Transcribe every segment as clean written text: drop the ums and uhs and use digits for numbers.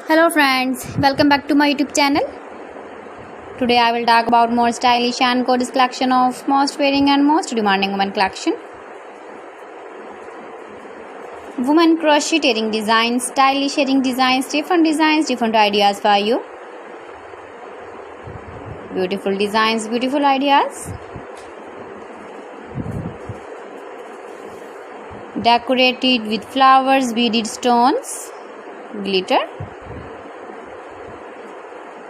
Hello friends, welcome back to my YouTube channel. Today I will talk about more stylish and gorgeous collection of most wearing and most demanding women collection. Women crocheting designs, stylish shading designs, different ideas for you. Beautiful designs, beautiful ideas. Decorated with flowers, beaded stones, glitter.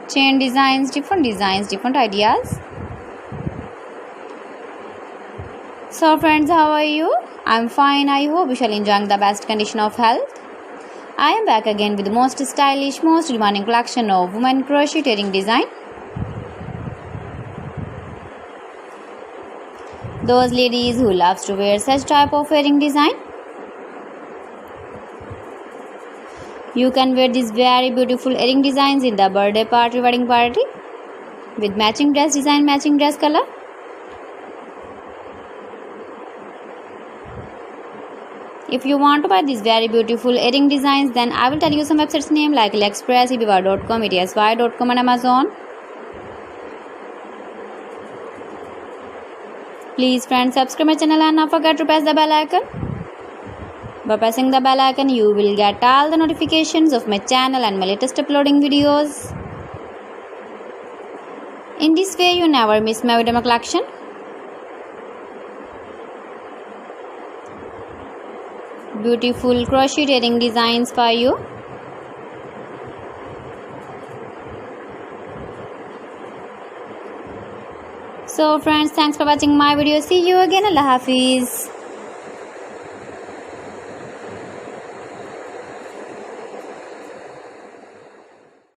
Chain designs, different ideas. So friends, how are you? I'm fine. I hope you shall enjoy the best condition of health. I am back again with the most stylish, most demanding collection of women crocheting design. Those ladies who loves to wear such type of wearing design. You can wear these very beautiful earring designs in the birthday party, wedding party with matching dress design, matching dress color. If you want to buy these very beautiful earring designs, then I will tell you some websites name like AliExpress, eBay.com, ETSY.com and Amazon. Please friends, subscribe my channel and not forget to press the bell icon. By pressing the bell icon, you will get all the notifications of my channel and my latest uploading videos. In this way, you never miss my video collection. Beautiful crocheting designs for you. So friends, thanks for watching my video. See you again. Allah Hafiz.